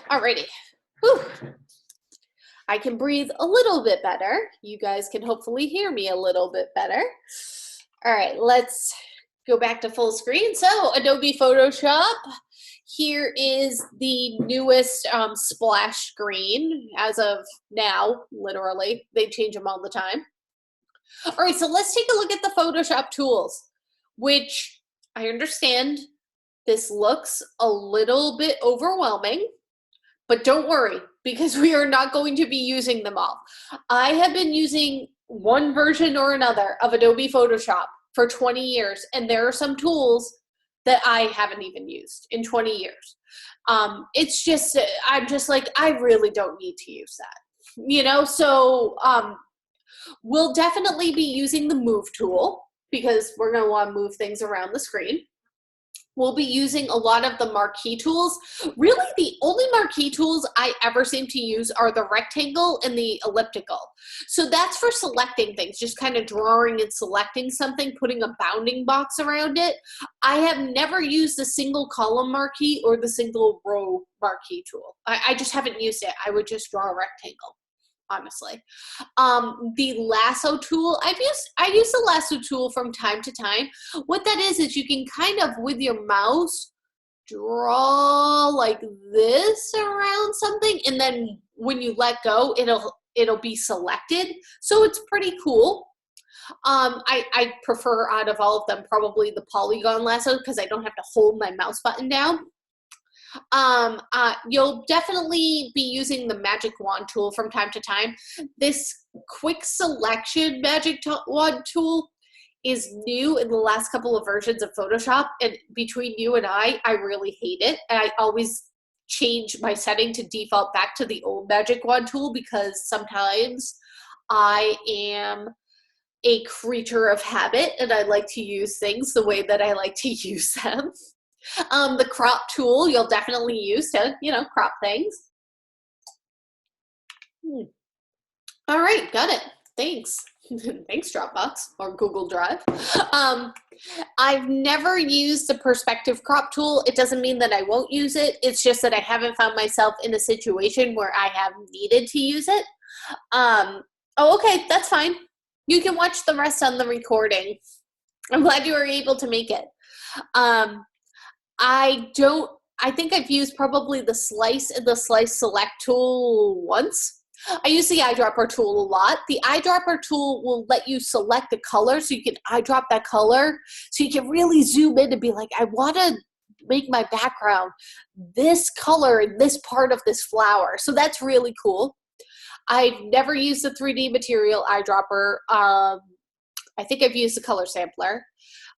Alrighty. Whew. I can breathe a little bit better. You guys can hopefully hear me a little bit better. All right, let's go back to full screen. So Adobe Photoshop. Here is the newest splash screen as of now, literally. They change them all the time. All right, so let's take a look at the Photoshop tools, which I understand this looks a little bit overwhelming, but don't worry because we are not going to be using them all. I have been using one version or another of Adobe Photoshop for 20 years, and there are some tools that I haven't even used in 20 years. It's just, I'm just like, I really don't need to use that, you know? So we'll definitely be using the Move tool because we're gonna wanna move things around the screen. We'll be using a lot of the marquee tools. Really, the only marquee tools I ever seem to use are the rectangle and the elliptical. So that's for selecting things, just kind of drawing and selecting something, putting a bounding box around it. I have never used the single column marquee or the single row marquee tool. I just haven't used it. I would just draw a rectangle, honestly. The lasso tool, I use the lasso tool from time to time. What that is you can kind of, with your mouse, draw like this around something, and then when you let go, it'll be selected. So it's pretty cool. I prefer out of all of them probably the polygon lasso because I don't have to hold my mouse button down. You'll definitely be using the magic wand tool from time to time. This quick selection magic wand tool is new in the last couple of versions of Photoshop, and between you and I really hate it. And I always change my setting to default back to the old magic wand tool because sometimes I am a creature of habit and I like to use things the way that I like to use them. The crop tool you'll definitely use to, crop things. All right, got it. Thanks. Thanks, Dropbox or Google Drive. I've never used the perspective crop tool. It doesn't mean that I won't use it. It's just that I haven't found myself in a situation where I have needed to use it. Oh, okay, that's fine. You can watch the rest on the recording. I'm glad you were able to make it. I think I've used probably the slice and the slice select tool once. I use the eyedropper tool a lot. The eyedropper tool will let you select a color so you can eyedrop that color. So you can really zoom in and be like, I want to make my background this color in this part of this flower. So that's really cool. I've never used the 3D material eyedropper. I think I've used the color sampler.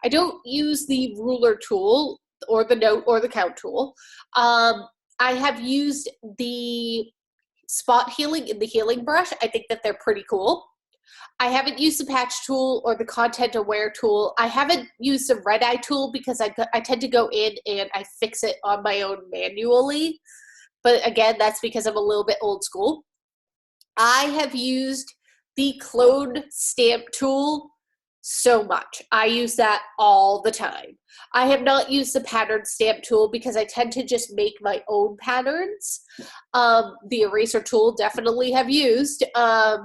I don't use the ruler tool or the note or the count tool. I have used the spot healing and the healing brush. I think that they're pretty cool. I haven't used the patch tool or the content aware tool. I haven't used the red eye tool because I tend to go in and I fix it on my own manually. But again, that's because I'm a little bit old school. I have used the clone stamp tool so much. I use that all the time. I have not used the pattern stamp tool because I tend to just make my own patterns. The eraser tool definitely have used. I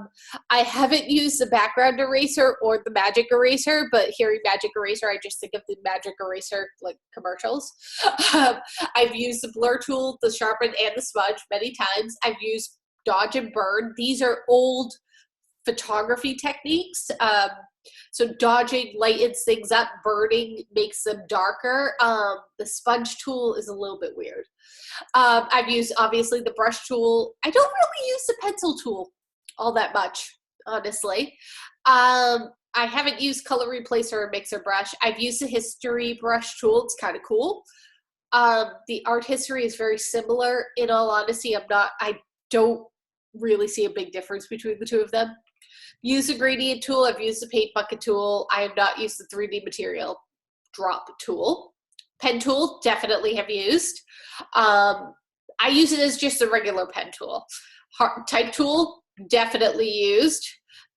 haven't used the background eraser or the magic eraser, but hearing magic eraser, I just think of the magic eraser like commercials. I've used the blur tool, the sharpen, and the smudge many times. I've used dodge and burn. These are old photography techniques. So dodging lightens things up, burning makes them darker. The sponge tool is a little bit weird. I've used, obviously, the brush tool. I don't really use the pencil tool all that much, honestly. I haven't used color replacer or mixer brush. I've used the history brush tool. It's kind of cool. The art history is very similar. In all honesty, I don't really see a big difference between the two of them. Use the gradient tool. I've used the paint bucket tool. I have not used the 3D material drop tool. Pen tool, definitely have used. I use it as just a regular pen tool. Type tool, definitely used.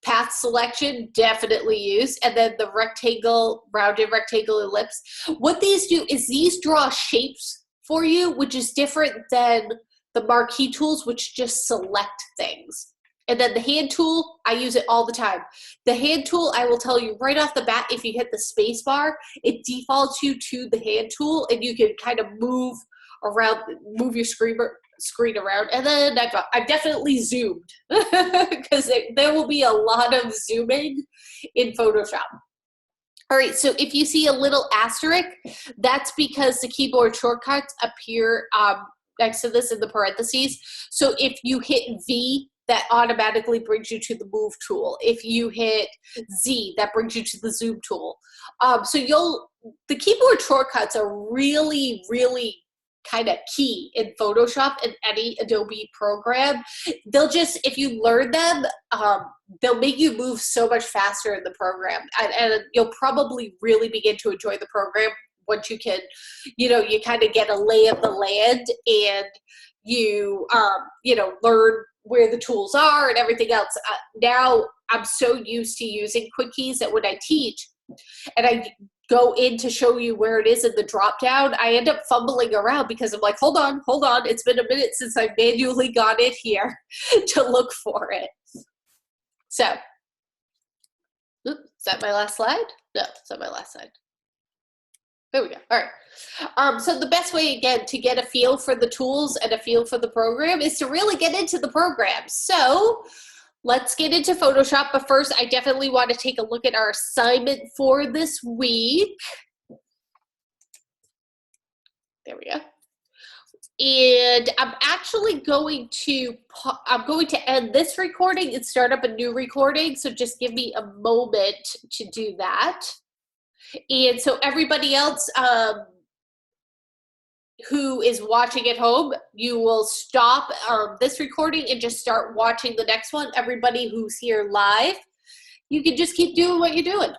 Path selection, definitely used. And then the rectangle, rounded rectangle ellipse. What these do is these draw shapes for you, which is different than the marquee tools, which just select things. And then the hand tool, I use it all the time. The hand tool, I will tell you right off the bat, if you hit the space bar, it defaults you to the hand tool, and you can kind of move around, move your screen around. And then I've definitely zoomed because there will be a lot of zooming in Photoshop. All right, so if you see a little asterisk, that's because the keyboard shortcuts appear next to this in the parentheses. So if you hit V, that automatically brings you to the move tool. If you hit Z, that brings you to the zoom tool. So the keyboard shortcuts are really, really kind of key in Photoshop and any Adobe program. They'll just, if you learn them, they'll make you move so much faster in the program. And you'll probably really begin to enjoy the program once you can, you kind of get a lay of the land, and you learn where the tools are and everything else. Now I'm so used to using quick keys that when I teach and I go in to show you where it is in the drop down, I end up fumbling around because I'm like, hold on, it's been a minute since I manually got in here to look for it. So, is that my last slide? No, it's not my last slide. There we go. All right. So the best way, again, to get a feel for the tools and a feel for the program is to really get into the program. So let's get into Photoshop. But first, I definitely want to take a look at our assignment for this week. There we go. And I'm actually going to end this recording and start up a new recording. So just give me a moment to do that. And so everybody else who is watching at home, you will stop this recording and just start watching the next one. Everybody who's here live, you can just keep doing what you're doing.